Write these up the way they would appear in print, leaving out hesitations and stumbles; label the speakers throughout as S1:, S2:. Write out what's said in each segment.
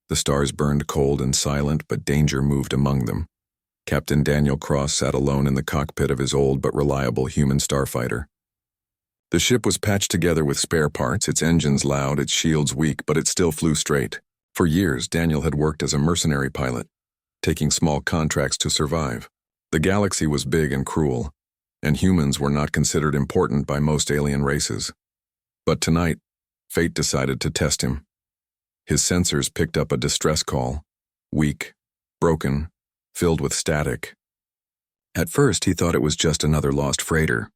S1: The stars burned cold and silent, but danger moved among them. Captain Daniel Cross sat alone in the cockpit of his old but reliable human starfighter. The ship was patched together with spare parts, its engines loud, its shields weak, but it still flew straight. For years, Daniel had worked as a mercenary pilot, taking small contracts to survive. The galaxy was big and cruel, and humans were not considered important by most alien races. But tonight, fate decided to test him. His sensors picked up a distress call, weak, broken, filled with static. At first, he thought it was just another lost freighter.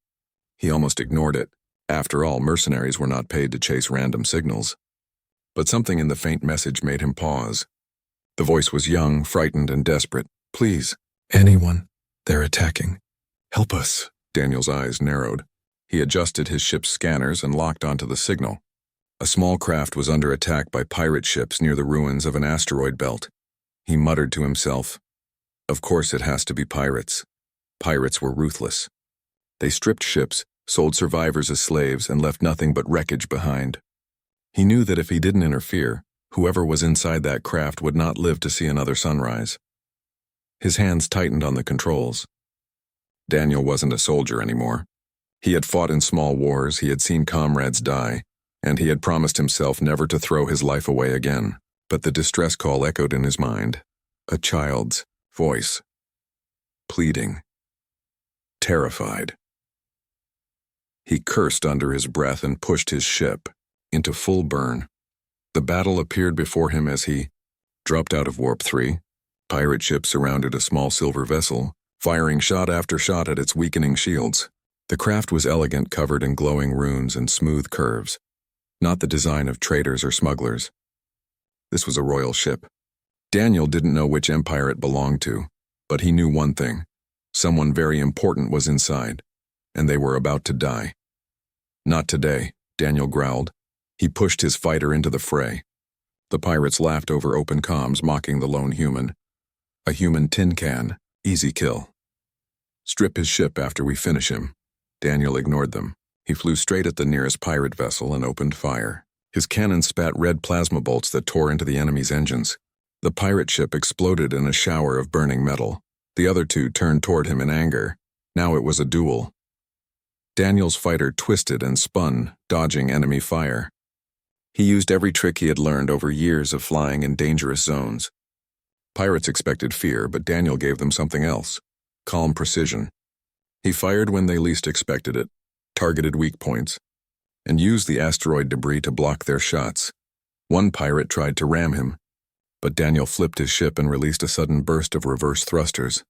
S1: He almost ignored it. After all, mercenaries were not paid to chase random signals. But something in the faint message made him pause. The voice was young, frightened, and desperate. "Please, anyone, they're attacking. Help us." Daniel's eyes narrowed. He adjusted his ship's scanners and locked onto the signal. A small craft was under attack by pirate ships near the ruins of an asteroid belt. He muttered to himself, "Of course it has to be pirates." Pirates were ruthless. They stripped ships, sold survivors as slaves, and left nothing but wreckage behind. He knew that if he didn't interfere, whoever was inside that craft would not live to see another sunrise. His hands tightened on the controls. Daniel wasn't a soldier anymore. He had fought in small wars, he had seen comrades die, and he had promised himself never to throw his life away again. But the distress call echoed in his mind. A child's voice. Pleading. Terrified. He cursed under his breath and pushed his ship into full burn. The battle appeared before him as he dropped out of Warp 3. Pirate ships surrounded a small silver vessel, firing shot after shot at its weakening shields. The craft was elegant, covered in glowing runes and smooth curves, not the design of traders or smugglers. This was a royal ship. Daniel didn't know which empire it belonged to, but he knew one thing. Someone very important was inside, and they were about to die. "Not today," Daniel growled. He pushed his fighter into the fray. The pirates laughed over open comms, mocking the lone human. "A human tin can, easy kill. Strip his ship after we finish him." Daniel ignored them. He flew straight at the nearest pirate vessel and opened fire. His cannon spat red plasma bolts that tore into the enemy's engines. The pirate ship exploded in a shower of burning metal. The other two turned toward him in anger. Now it was a duel. Daniel's fighter twisted and spun, dodging enemy fire. He used every trick he had learned over years of flying in dangerous zones. Pirates expected fear, but Daniel gave them something else. Calm precision. He fired when they least expected it, targeted weak points, and used the asteroid debris to block their shots. One pirate tried to ram him, but Daniel flipped his ship and released a sudden burst of reverse thrusters.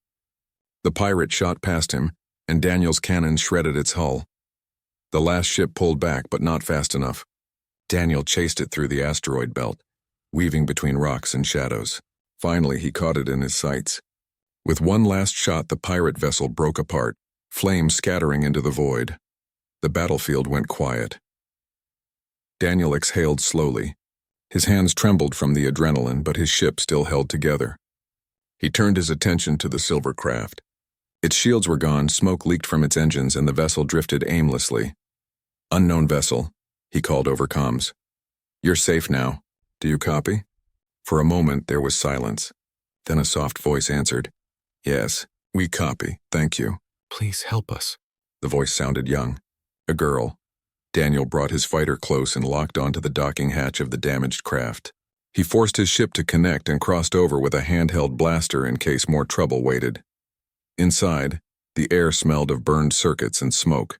S1: The pirate shot past him, and Daniel's cannon shredded its hull. The last ship pulled back, but not fast enough. Daniel chased it through the asteroid belt, weaving between rocks and shadows. Finally, he caught it in his sights. With one last shot, the pirate vessel broke apart, flames scattering into the void. The battlefield went quiet. Daniel exhaled slowly. His hands trembled from the adrenaline, but his ship still held together. He turned his attention to the silver craft. Its shields were gone, smoke leaked from its engines, and the vessel drifted aimlessly. "Unknown vessel," he called over comms. "You're safe now. Do you copy?" For a moment, there was silence. Then a soft voice answered, "Yes, we copy, thank you." "Please help us." The voice sounded young. A girl. Daniel brought his fighter close and locked onto the docking hatch of the damaged craft. He forced his ship to connect and crossed over with a handheld blaster in case more trouble waited. Inside, the air smelled of burned circuits and smoke.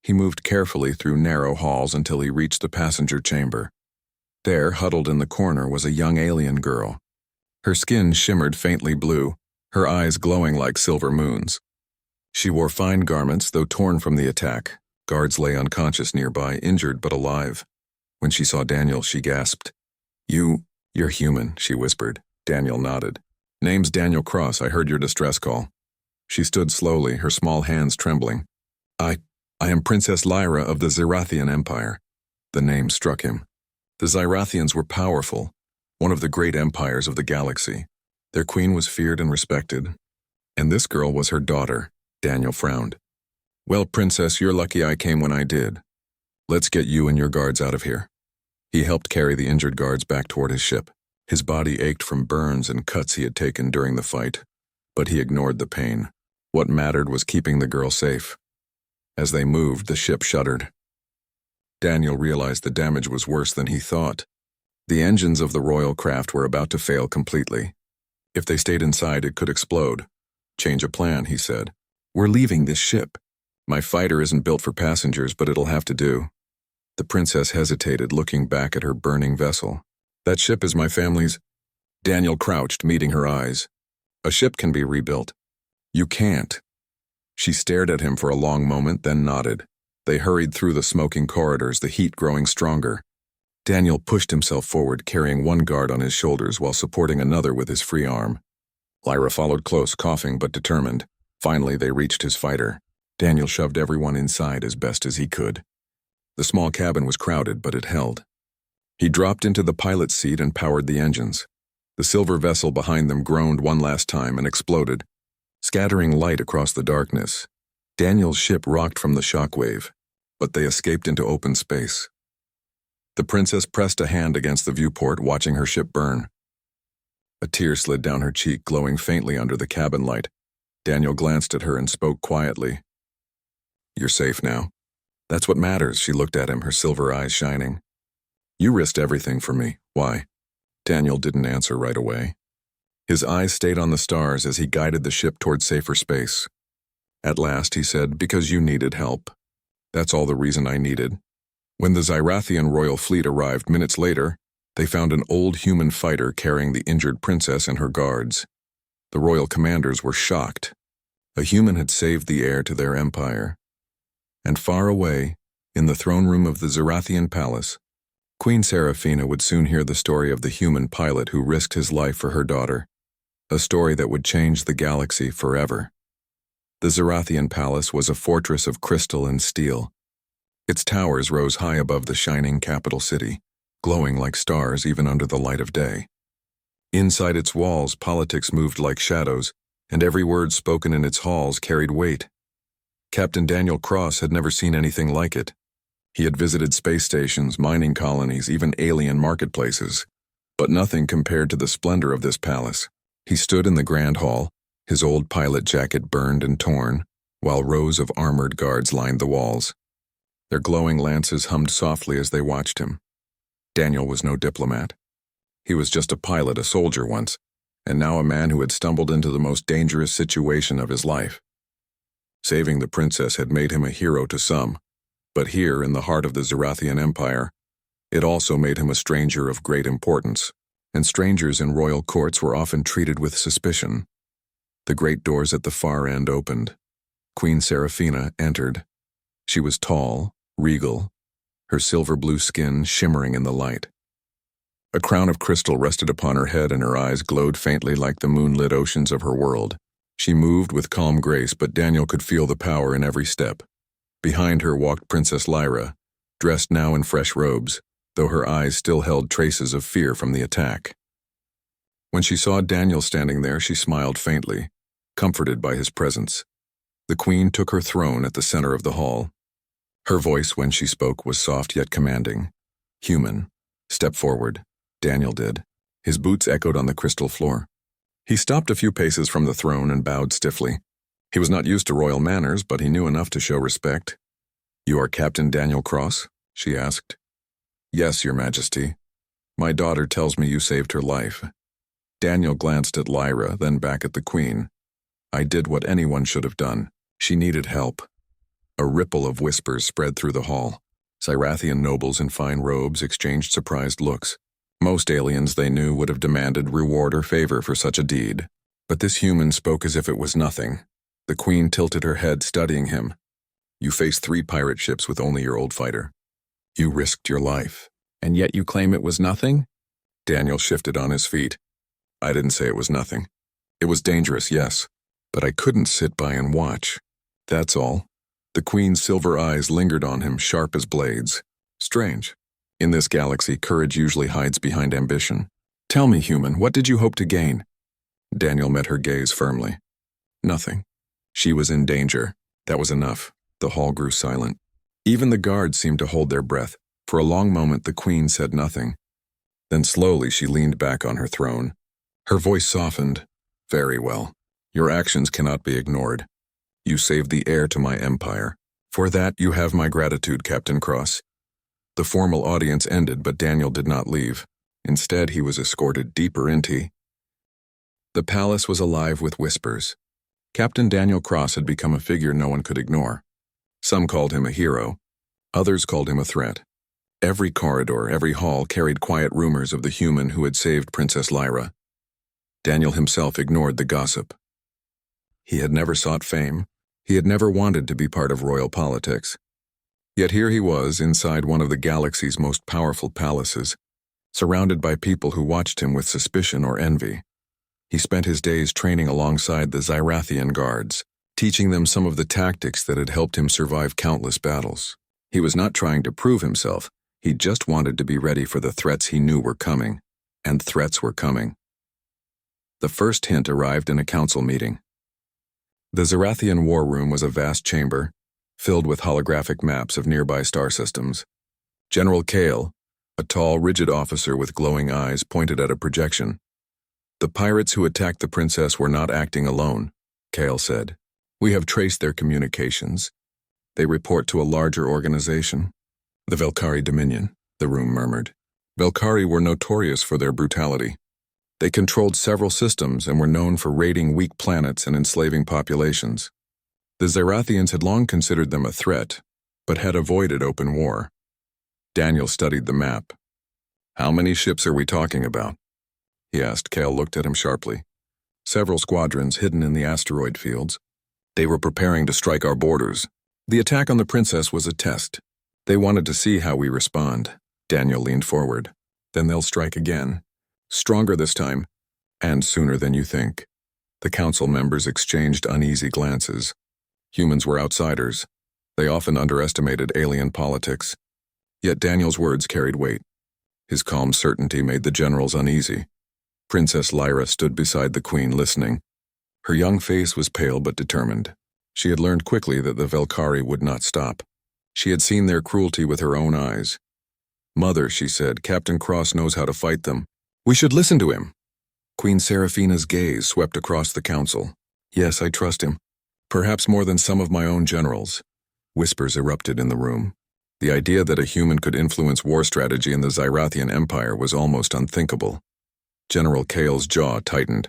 S1: He moved carefully through narrow halls until he reached the passenger chamber. There, huddled in the corner, was a young alien girl. Her skin shimmered faintly blue, her eyes glowing like silver moons. She wore fine garments, though torn from the attack. Guards lay unconscious nearby, injured but alive. When she saw Daniel, she gasped. You're human," she whispered. Daniel nodded. "Name's Daniel Cross. I heard your distress call." She stood slowly, her small hands trembling. I am Princess Lyra of the Zerathian Empire." The name struck him. The Zerathians were powerful, one of the great empires of the galaxy. Their queen was feared and respected. And this girl was her daughter. Daniel frowned. "Well, Princess, you're lucky I came when I did. Let's get you and your guards out of here." He helped carry the injured guards back toward his ship. His body ached from burns and cuts he had taken during the fight, but he ignored the pain. What mattered was keeping the girl safe. As they moved, the ship shuddered. Daniel realized the damage was worse than he thought. The engines of the royal craft were about to fail completely. If they stayed inside, it could explode. "Change of plan," he said. "We're leaving this ship. My fighter isn't built for passengers, but it'll have to do." The princess hesitated, looking back at her burning vessel. "That ship is my family's." Daniel crouched, meeting her eyes. "A ship can be rebuilt." "You can't." She stared at him for a long moment, then nodded. They hurried through the smoking corridors, the heat growing stronger. Daniel pushed himself forward, carrying one guard on his shoulders while supporting another with his free arm. Lyra followed close, coughing but determined. Finally, they reached his fighter. Daniel shoved everyone inside as best as he could. The small cabin was crowded, but it held. He dropped into the pilot's seat and powered the engines. The silver vessel behind them groaned one last time and exploded, scattering light across the darkness. Daniel's ship rocked from the shockwave, but they escaped into open space. The princess pressed a hand against the viewport, watching her ship burn. A tear slid down her cheek, glowing faintly under the cabin light. Daniel glanced at her and spoke quietly. "You're safe now. That's what matters." She looked at him, her silver eyes shining. "You risked everything for me. Why?" Daniel didn't answer right away. His eyes stayed on the stars as he guided the ship toward safer space. At last, he said, "Because you needed help. That's all the reason I needed." When the Zyrathian royal fleet arrived minutes later, they found an old human fighter carrying the injured princess and her guards. The royal commanders were shocked. A human had saved the heir to their empire. And far away, in the throne room of the Zyrathian palace, Queen Seraphina would soon hear the story of the human pilot who risked his life for her daughter, a story that would change the galaxy forever. The Zyrathian palace was a fortress of crystal and steel. Its towers rose high above the shining capital city, glowing like stars even under the light of day. Inside its walls, politics moved like shadows, and every word spoken in its halls carried weight. Captain Daniel Cross had never seen anything like it. He had visited space stations, mining colonies, even alien marketplaces, but nothing compared to the splendor of this palace. He stood in the grand hall, his old pilot jacket burned and torn, while rows of armored guards lined the walls. Their glowing lances hummed softly as they watched him. Daniel was no diplomat. He was just a pilot, a soldier once, and now a man who had stumbled into the most dangerous situation of his life. Saving the princess had made him a hero to some, but here, in the heart of the Zyrathian Empire, it also made him a stranger of great importance, and strangers in royal courts were often treated with suspicion. The great doors at the far end opened. Queen Seraphina entered. She was tall, regal, her silver-blue skin shimmering in the light. A crown of crystal rested upon her head and her eyes glowed faintly like the moonlit oceans of her world. She moved with calm grace, but Daniel could feel the power in every step. Behind her walked Princess Lyra, dressed now in fresh robes, though her eyes still held traces of fear from the attack. When she saw Daniel standing there, she smiled faintly, comforted by his presence. The queen took her throne at the center of the hall. Her voice, when she spoke, was soft yet commanding. "Human, step forward." Daniel did. His boots echoed on the crystal floor. He stopped a few paces from the throne and bowed stiffly. He was not used to royal manners, but he knew enough to show respect. "You are Captain Daniel Cross?" she asked. "Yes, Your Majesty. My daughter tells me you saved her life." Daniel glanced at Lyra, then back at the queen. "I did what anyone should have done. She needed help." A ripple of whispers spread through the hall. Zyrathian nobles in fine robes exchanged surprised looks. Most aliens they knew would have demanded reward or favor for such a deed. But this human spoke as if it was nothing. The queen tilted her head, studying him. "You faced 3 pirate ships with only your old fighter. You risked your life, and yet you claim it was nothing?" Daniel shifted on his feet. "I didn't say it was nothing. It was dangerous, yes, but I couldn't sit by and watch. That's all." The queen's silver eyes lingered on him, sharp as blades. Strange. In this galaxy, courage usually hides behind ambition. "Tell me, human, what did you hope to gain?" Daniel met her gaze firmly. "Nothing." She was in danger. That was enough. The hall grew silent. Even the guards seemed to hold their breath. For a long moment, the queen said nothing. Then slowly she leaned back on her throne. Her voice softened. Very well. Your actions cannot be ignored. You saved the heir to my empire. For that you have my gratitude, Captain Cross. The formal audience ended, but Daniel did not leave. Instead, he was escorted deeper into. The palace was alive with whispers. Captain Daniel Cross had become a figure no one could ignore. Some called him a hero. Others called him a threat. Every corridor, every hall carried quiet rumors of the human who had saved Princess Lyra. Daniel himself ignored the gossip. He had never sought fame. He had never wanted to be part of royal politics. Yet here he was inside one of the galaxy's most powerful palaces, surrounded by people who watched him with suspicion or envy. He spent his days training alongside the Zyrathian guards, teaching them some of the tactics that had helped him survive countless battles. He was not trying to prove himself. He just wanted to be ready for the threats he knew were coming, and threats were coming. The first hint arrived in a council meeting. The Zyrathian war room was a vast chamber, filled with holographic maps of nearby star systems. General Kale, a tall, rigid officer with glowing eyes, pointed at a projection. The pirates who attacked the princess were not acting alone, Kale said. We have traced their communications. They report to a larger organization. The Velkhari Dominion, the room murmured. Velkhari were notorious for their brutality. They controlled several systems and were known for raiding weak planets and enslaving populations. The Zyrathians had long considered them a threat, but had avoided open war. Daniel studied the map. How many ships are we talking about? He asked. Kale looked at him sharply. Several squadrons hidden in the asteroid fields. They were preparing to strike our borders. The attack on the princess was a test. They wanted to see how we respond. Daniel leaned forward. Then they'll strike again. Stronger this time, and sooner than you think. The council members exchanged uneasy glances. Humans were outsiders. They often underestimated alien politics. Yet Daniel's words carried weight. His calm certainty made the generals uneasy. Princess Lyra stood beside the queen, listening. Her young face was pale but determined. She had learned quickly that the Velkhari would not stop. She had seen their cruelty with her own eyes. Mother, she said, Captain Cross knows how to fight them. We should listen to him. Queen Seraphina's gaze swept across the council. Yes, I trust him. Perhaps more than some of my own generals. Whispers erupted in the room. The idea that a human could influence war strategy in the Zyrathian Empire was almost unthinkable. General Kale's jaw tightened.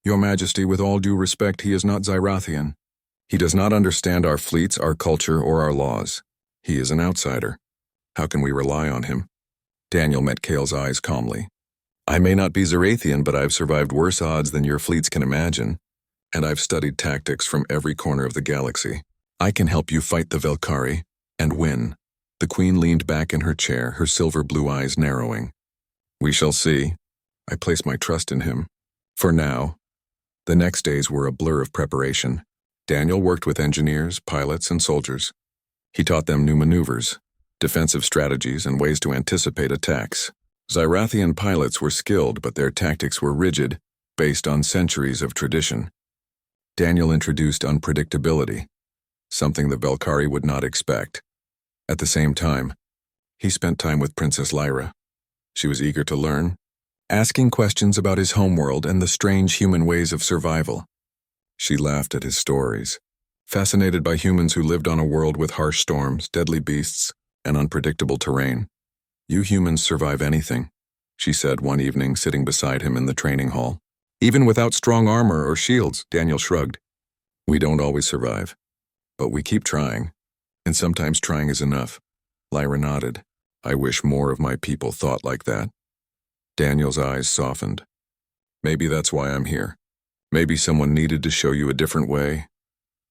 S1: Your Majesty, with all due respect, he is not Zyrathian. He does not understand our fleets, our culture, or our laws. He is an outsider. How can we rely on him? Daniel met Kale's eyes calmly. I may not be Zyrathian, but I've survived worse odds than your fleets can imagine, and I've studied tactics from every corner of the galaxy. I can help you fight the Velkhari, and win. The queen leaned back in her chair, her silver blue eyes narrowing. We shall see. I place my trust in him. For now. The next days were a blur of preparation. Daniel worked with engineers, pilots, and soldiers. He taught them new maneuvers, defensive strategies, and ways to anticipate attacks. Zyrathian pilots were skilled, but their tactics were rigid, based on centuries of tradition. Daniel introduced unpredictability, something the Velkhari would not expect. At the same time, he spent time with Princess Lyra. She was eager to learn, asking questions about his homeworld and the strange human ways of survival. She laughed at his stories, fascinated by humans who lived on a world with harsh storms, deadly beasts, and unpredictable terrain. You humans survive anything, she said one evening, sitting beside him in the training hall. Even without strong armor or shields, Daniel shrugged. We don't always survive, but we keep trying, and sometimes trying is enough. Lyra nodded. I wish more of my people thought like that. Daniel's eyes softened. Maybe that's why I'm here. Maybe someone needed to show you a different way.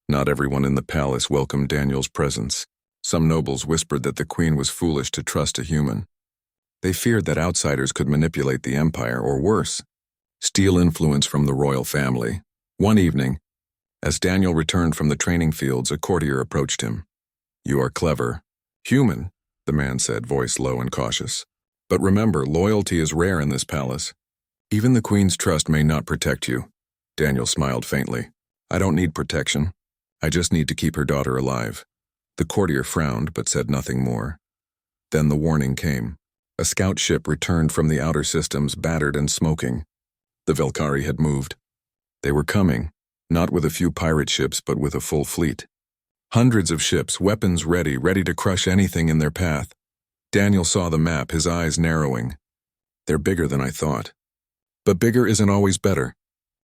S1: Not everyone in the palace welcomed Daniel's presence. Some nobles whispered that the queen was foolish to trust a human. They feared that outsiders could manipulate the empire, or worse, steal influence from the royal family. One evening, as Daniel returned from the training fields, a courtier approached him. You are clever. Human, the man said, voice low and cautious. But remember, loyalty is rare in this palace. Even the queen's trust may not protect you. Daniel smiled faintly. I don't need protection. I just need to keep her daughter alive. The courtier frowned, but said nothing more. Then the warning came. A scout ship returned from the outer systems, battered and smoking. The Velkari had moved. They were coming, not with a few pirate ships, but with a full fleet. Hundreds of ships, weapons ready to crush anything in their path. Daniel saw the map, his eyes narrowing. They're bigger than I thought. But bigger isn't always better.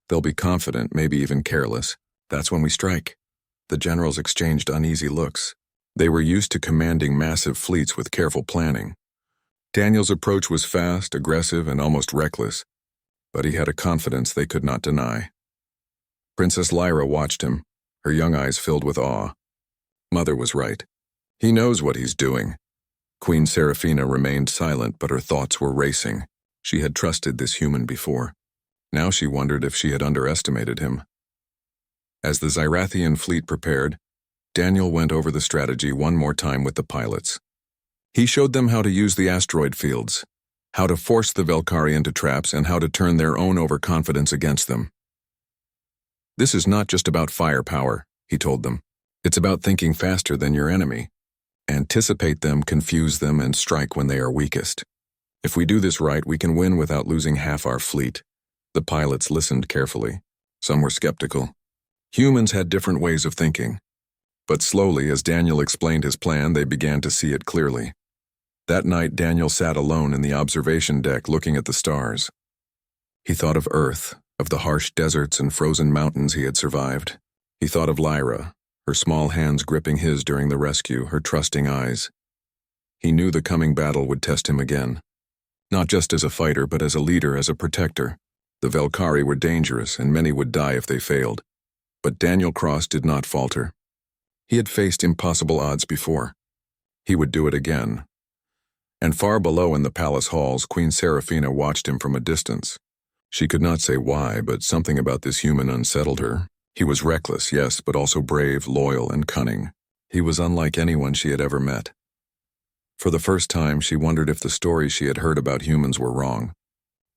S1: They'll be confident, maybe even careless. That's when we strike. The generals exchanged uneasy looks. They were used to commanding massive fleets with careful planning. Daniel's approach was fast, aggressive, and almost reckless, but he had a confidence they could not deny. Princess Lyra watched him, her young eyes filled with awe. Mother was right. He knows what he's doing. Queen Seraphina remained silent, but her thoughts were racing. She had trusted this human before. Now she wondered if she had underestimated him. As the Zyrathian fleet prepared, Daniel went over the strategy one more time with the pilots. He showed them how to use the asteroid fields, how to force the Velkari into traps, and how to turn their own overconfidence against them. This is not just about firepower, he told them. It's about thinking faster than your enemy. Anticipate them, confuse them, and strike when they are weakest. If we do this right, we can win without losing half our fleet. The pilots listened carefully. Some were skeptical. Humans had different ways of thinking. But slowly, as Daniel explained his plan, they began to see it clearly. That night, Daniel sat alone in the observation deck looking at the stars. He thought of Earth, of the harsh deserts and frozen mountains he had survived. He thought of Lyra, her small hands gripping his during the rescue, her trusting eyes. He knew the coming battle would test him again. Not just as a fighter, but as a leader, as a protector. The Velkari were dangerous, and many would die if they failed. But Daniel Cross did not falter. He had faced impossible odds before. He would do it again. And far below in the palace halls, Queen Seraphina watched him from a distance. She could not say why, but something about this human unsettled her. He was reckless, yes, but also brave, loyal, and cunning. He was unlike anyone she had ever met. For the first time, she wondered if the stories she had heard about humans were wrong.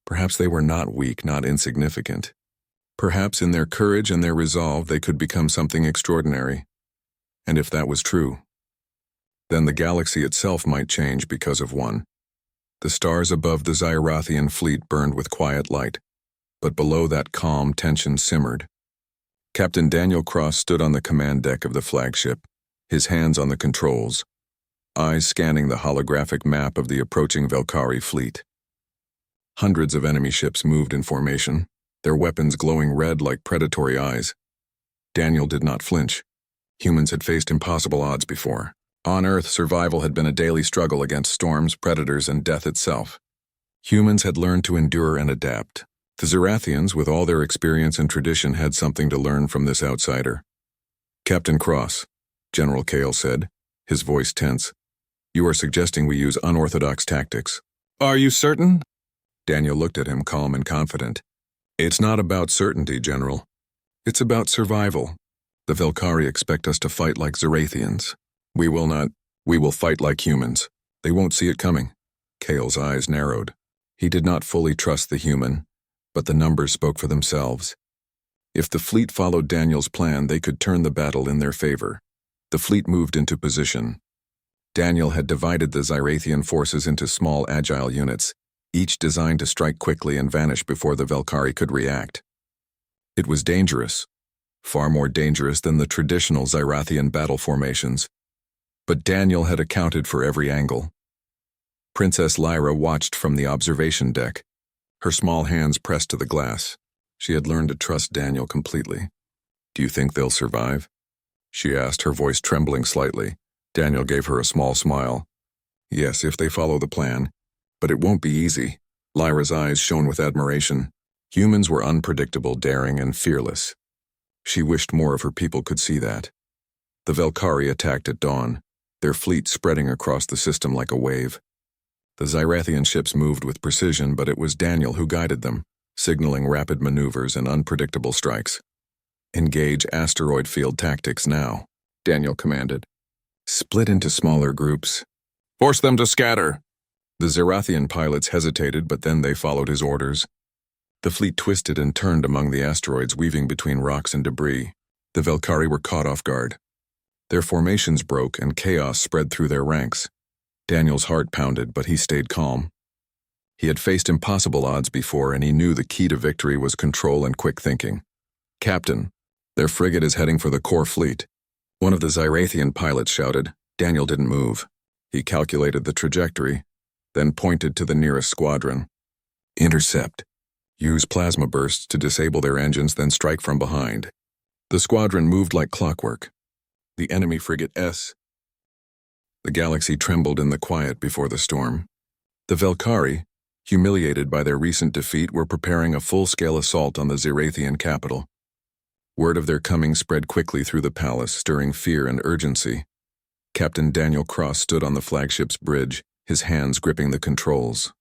S1: Perhaps they were not weak, not insignificant. Perhaps in their courage and their resolve, they could become something extraordinary. And if that was true, then the galaxy itself might change because of one. The stars above the Zyrathian fleet burned with quiet light, but below that calm tension simmered. Captain Daniel Cross stood on the command deck of the flagship, his hands on the controls, eyes scanning the holographic map of the approaching Velkari fleet. Hundreds of enemy ships moved in formation, their weapons glowing red like predatory eyes. Daniel did not flinch. Humans had faced impossible odds before. On Earth, survival had been a daily struggle against storms, predators, and death itself. Humans had learned to endure and adapt. The Zyrathians, with all their experience and tradition, had something to learn from this outsider. "Captain Cross," General Kale said, his voice tense, "you are suggesting we use unorthodox tactics." "Are you certain?" Daniel looked at him, calm and confident. "It's not about certainty, General. It's about survival. The Velkari expect us to fight like Zyrathians. We will not. We will fight like humans. They won't see it coming." Kale's eyes narrowed. He did not fully trust the human, but the numbers spoke for themselves. If the fleet followed Daniel's plan, they could turn the battle in their favor. The fleet moved into position. Daniel had divided the Zyrathian forces into small, agile units, each designed to strike quickly and vanish before the Velkari could react. It was dangerous, far more dangerous than the traditional Zyrathian battle formations. But Daniel had accounted for every angle. Princess Lyra watched from the observation deck, her small hands pressed to the glass. She had learned to trust Daniel completely. "Do you think they'll survive?" she asked, her voice trembling slightly. Daniel gave her a small smile. "Yes, if they follow the plan. But it won't be easy." Lyra's eyes shone with admiration. Humans were unpredictable, daring, and fearless. She wished more of her people could see that. The Velkari attacked at dawn, their fleet spreading across the system like a wave. The Zyrathian ships moved with precision, but it was Daniel who guided them, signaling rapid maneuvers and unpredictable strikes. "Engage asteroid field tactics now," Daniel commanded. "Split into smaller groups. Force them to scatter." The Zyrathian pilots hesitated, but then they followed his orders. The fleet twisted and turned among the asteroids, weaving between rocks and debris. The Velkari were caught off guard. Their formations broke and chaos spread through their ranks. Daniel's heart pounded, but he stayed calm. He had faced impossible odds before, and he knew the key to victory was control and quick thinking. "Captain, their frigate is heading for the core fleet." One of the Zyrathian pilots shouted. Daniel didn't move. He calculated the trajectory, then pointed to the nearest squadron. "Intercept. Use plasma bursts to disable their engines, then strike from behind." The squadron moved like clockwork. The enemy frigate S. The galaxy trembled in the quiet before the storm. The Velkari, humiliated by their recent defeat, were preparing a full-scale assault on the Zyrathian capital. Word of their coming spread quickly through the palace, stirring fear and urgency. Captain Daniel Cross stood on the flagship's bridge, his hands gripping the controls.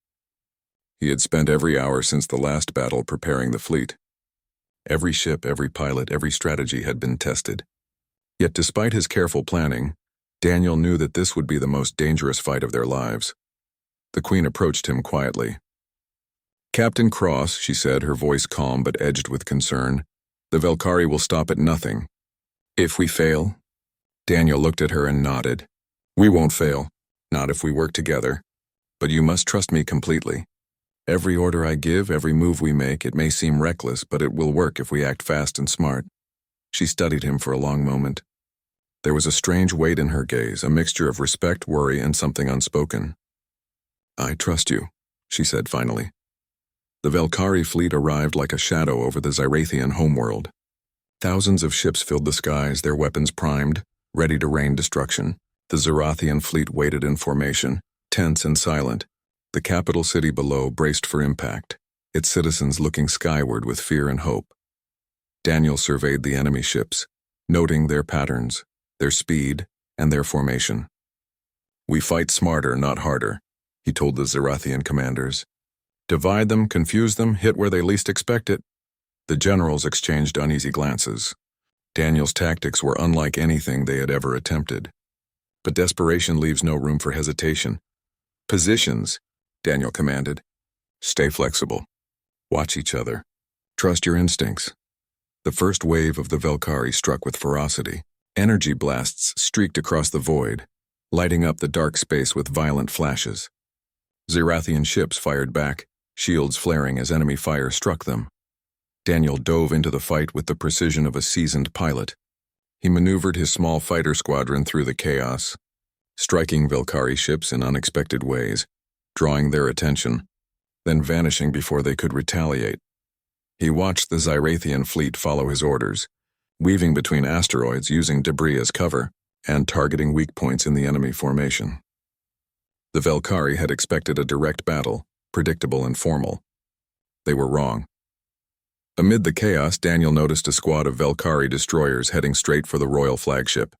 S1: He had spent every hour since the last battle preparing the fleet. Every ship, every pilot, every strategy had been tested. Yet despite his careful planning, Daniel knew that this would be the most dangerous fight of their lives. The Queen approached him quietly. "Captain Cross," she said, her voice calm but edged with concern, "the Velkari will stop at nothing. If we fail?" Daniel looked at her and nodded. "We won't fail, not if we work together. But you must trust me completely. Every order I give, every move we make, it may seem reckless, but it will work if we act fast and smart." She studied him for a long moment. There was a strange weight in her gaze, a mixture of respect, worry, and something unspoken. "I trust you," she said finally. The Velkari fleet arrived like a shadow over the Zyrathian homeworld. Thousands of ships filled the skies, their weapons primed, ready to rain destruction. The Zyrathian fleet waited in formation, tense and silent. The capital city below braced for impact, its citizens looking skyward with fear and hope. Daniel surveyed the enemy ships, noting their patterns, their speed, and their formation. "We fight smarter, not harder," he told the Zyrathian commanders. "Divide them, confuse them, hit where they least expect it." The generals exchanged uneasy glances. Daniel's tactics were unlike anything they had ever attempted. But desperation leaves no room for hesitation. "Positions," Daniel commanded. "Stay flexible. Watch each other. Trust your instincts." The first wave of the Velkari struck with ferocity. Energy blasts streaked across the void, lighting up the dark space with violent flashes. Zyrathian ships fired back, shields flaring as enemy fire struck them. Daniel dove into the fight with the precision of a seasoned pilot. He maneuvered his small fighter squadron through the chaos, striking Velkari ships in unexpected ways, drawing their attention, then vanishing before they could retaliate. He watched the Zyrathian fleet follow his orders, weaving between asteroids using debris as cover, and targeting weak points in the enemy formation. The Velkari had expected a direct battle, predictable and formal. They were wrong. Amid the chaos, Daniel noticed a squad of Velkari destroyers heading straight for the royal flagship.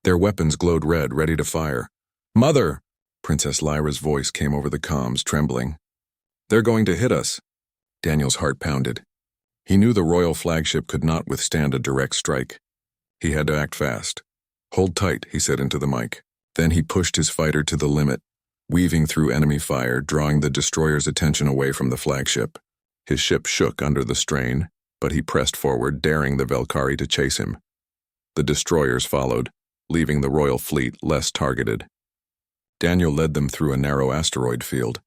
S1: Their weapons glowed red, ready to fire. "Mother!" Princess Lyra's voice came over the comms, trembling. "They're going to hit us." Daniel's heart pounded. He knew the royal flagship could not withstand a direct strike. He had to act fast. "Hold tight," he said into the mic. Then he pushed his fighter to the limit, weaving through enemy fire, drawing the destroyer's attention away from the flagship. His ship shook under the strain, but he pressed forward, daring the Velkari to chase him. The destroyers followed, leaving the royal fleet less targeted. Daniel led them through a narrow asteroid field,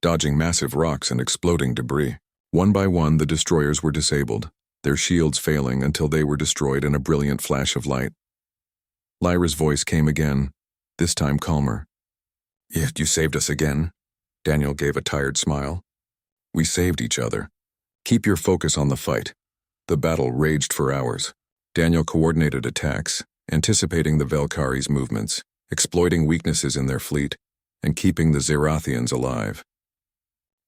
S1: dodging massive rocks and exploding debris. One by one, the destroyers were disabled, their shields failing until they were destroyed in a brilliant flash of light. Lyra's voice came again, this time calmer. "Yet you saved us again." Daniel gave a tired smile. "We saved each other. Keep your focus on the fight." The battle raged for hours. Daniel coordinated attacks, anticipating the Velkari's movements, exploiting weaknesses in their fleet, and keeping the Zyrathians alive.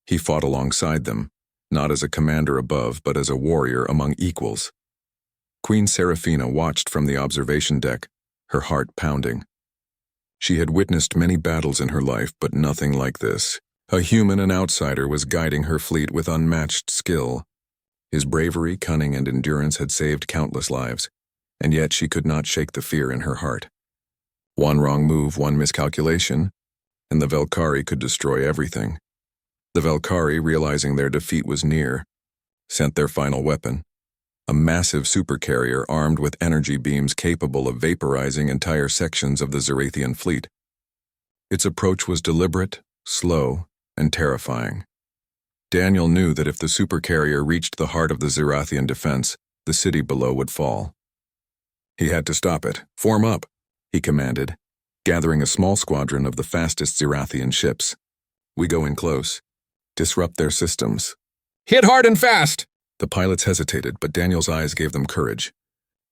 S1: He fought alongside them, not as a commander above, but as a warrior among equals. Queen Seraphina watched from the observation deck, her heart pounding. She had witnessed many battles in her life, but nothing like this. A human and outsider was guiding her fleet with unmatched skill. His bravery, cunning, and endurance had saved countless lives, and yet she could not shake the fear in her heart. One wrong move, one miscalculation, and the Velkari could destroy everything. The Velkari, realizing their defeat was near, sent their final weapon, a massive supercarrier armed with energy beams capable of vaporizing entire sections of the Zyrathian fleet. Its approach was deliberate, slow, and terrifying. Daniel knew that if the supercarrier reached the heart of the Zerathian defense, the city below would fall. He had to stop it. "Form up," he commanded, gathering a small squadron of the fastest Zerathian ships. "We go in close. Disrupt their systems."
S2: "Hit hard and fast!"
S1: The pilots hesitated, but Daniel's eyes gave them courage.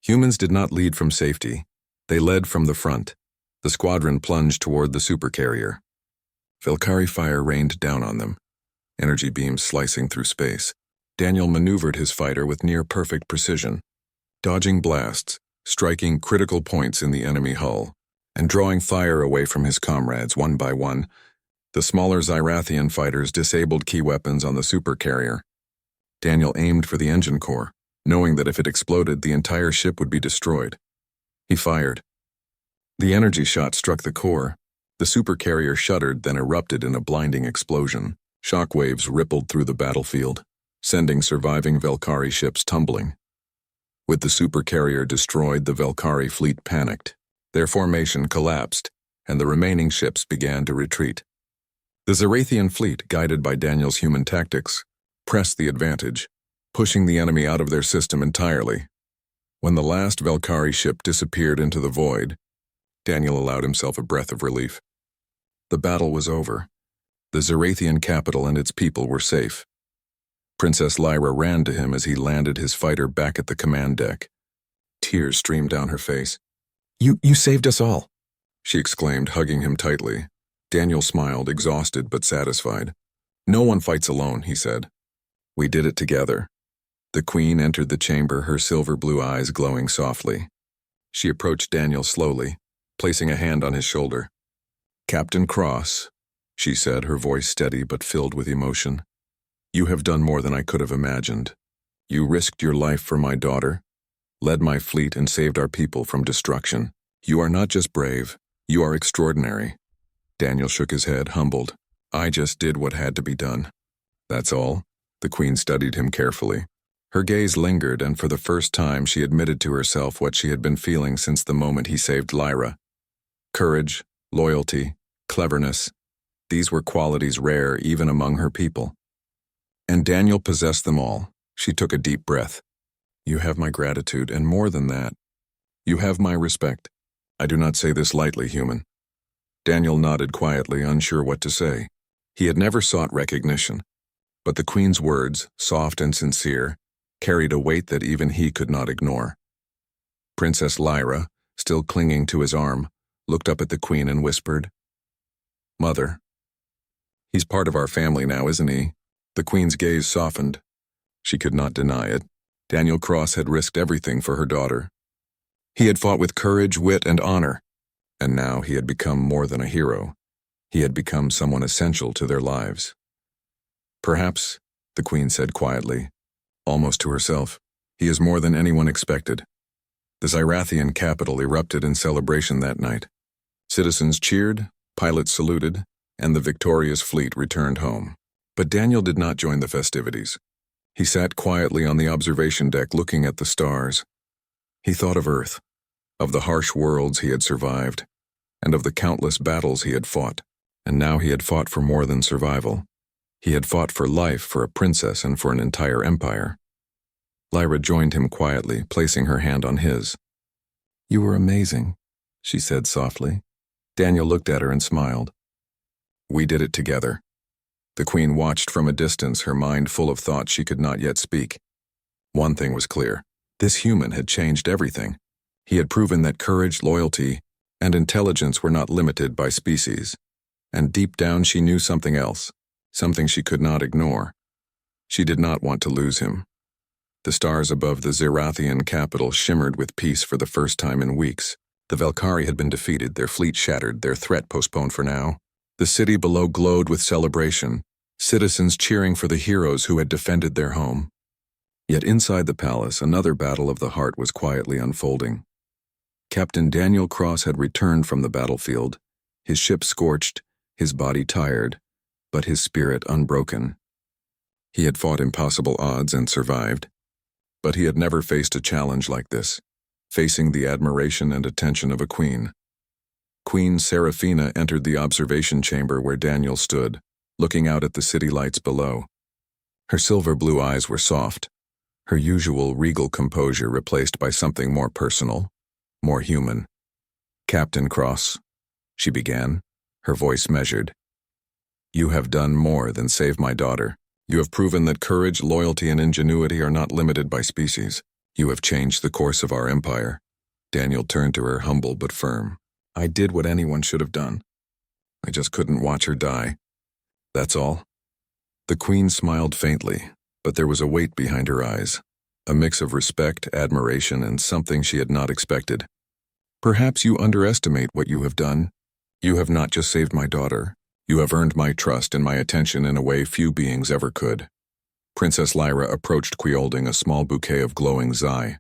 S1: Humans did not lead from safety. They led from the front. The squadron plunged toward the supercarrier. Velkari fire rained down on them, energy beams slicing through space. Daniel maneuvered his fighter with near-perfect precision, dodging blasts, striking critical points in the enemy hull, and drawing fire away from his comrades one by one. The smaller Zerathian fighters disabled key weapons on the supercarrier. Daniel aimed for the engine core, knowing that if it exploded, the entire ship would be destroyed. He fired. The energy shot struck the core. The supercarrier shuddered, then erupted in a blinding explosion. Shockwaves rippled through the battlefield, sending surviving Velkari ships tumbling. With the supercarrier destroyed, the Velkari fleet panicked. Their formation collapsed, and the remaining ships began to retreat. The Zerathian fleet, guided by Daniel's human tactics, pressed the advantage, pushing the enemy out of their system entirely. When the last Velkari ship disappeared into the void, Daniel allowed himself a breath of relief. The battle was over. The Zerathian capital and its people were safe. Princess Lyra ran to him as he landed his fighter back at the command deck. Tears streamed down her face. You saved us all," she exclaimed, hugging him tightly. Daniel smiled, exhausted but satisfied. "No one fights alone," he said. "We did it together." The Queen entered the chamber, her silver blue eyes glowing softly. She approached Daniel slowly, placing a hand on his shoulder. "Captain Cross," she said, her voice steady but filled with emotion. "You have done more than I could have imagined. You risked your life for my daughter, led my fleet, and saved our people from destruction. You are not just brave, you are extraordinary." Daniel shook his head, humbled. "I just did what had to be done. That's all." The Queen studied him carefully. Her gaze lingered, and for the first time she admitted to herself what she had been feeling since the moment he saved Lyra. Courage, loyalty, cleverness. These were qualities rare even among her people. And Daniel possessed them all. She took a deep breath. "You have my gratitude, and more than that, you have my respect. I do not say this lightly, human." Daniel nodded quietly, unsure what to say. He had never sought recognition, but the Queen's words, soft and sincere, carried a weight that even he could not ignore. Princess Lyra, still clinging to his arm, looked up at the Queen and whispered, "Mother, he's part of our family now, isn't he?" The Queen's gaze softened. She could not deny it. Daniel Cross had risked everything for her daughter. He had fought with courage, wit, and honor, and now he had become more than a hero. He had become someone essential to their lives. "Perhaps," the Queen said quietly, almost to herself, "he is more than anyone expected." The Zerathian capital erupted in celebration that night. Citizens cheered, pilots saluted, and the victorious fleet returned home. But Daniel did not join the festivities. He sat quietly on the observation deck looking at the stars. He thought of Earth, of the harsh worlds he had survived, and of the countless battles he had fought. And now he had fought for more than survival. He had fought for life, for a princess, and for an entire empire. Lyra joined him quietly, placing her hand on his. "You were amazing," she said softly. Daniel looked at her and smiled. "We did it together." The Queen watched from a distance, her mind full of thoughts she could not yet speak. One thing was clear. This human had changed everything. He had proven that courage, loyalty, and intelligence were not limited by species. And deep down she knew something else, something she could not ignore. She did not want to lose him. The stars above the Zerathian capital shimmered with peace for the first time in weeks. The Velkari had been defeated, their fleet shattered, their threat postponed for now. The city below glowed with celebration, citizens cheering for the heroes who had defended their home. Yet inside the palace, another battle of the heart was quietly unfolding. Captain Daniel Cross had returned from the battlefield, his ship scorched, his body tired, but his spirit unbroken. He had fought impossible odds and survived, but he had never faced a challenge like this, facing the admiration and attention of a queen. Queen Serafina entered the observation chamber where Daniel stood, looking out at the city lights below. Her silver blue eyes were soft, her usual regal composure replaced by something more personal, more human. "Captain Cross," she began, her voice measured. "You have done more than save my daughter. You have proven that courage, loyalty, and ingenuity are not limited by species. You have changed the course of our empire." Daniel turned to her, humble but firm. "I did what anyone should have done. I just couldn't watch her die. That's all." The Queen smiled faintly, but there was a weight behind her eyes, a mix of respect, admiration, and something she had not expected. "Perhaps you underestimate what you have done. You have not just saved my daughter. You have earned my trust and my attention in a way few beings ever could." Princess Lyra approached, wielding a small bouquet of glowing zai.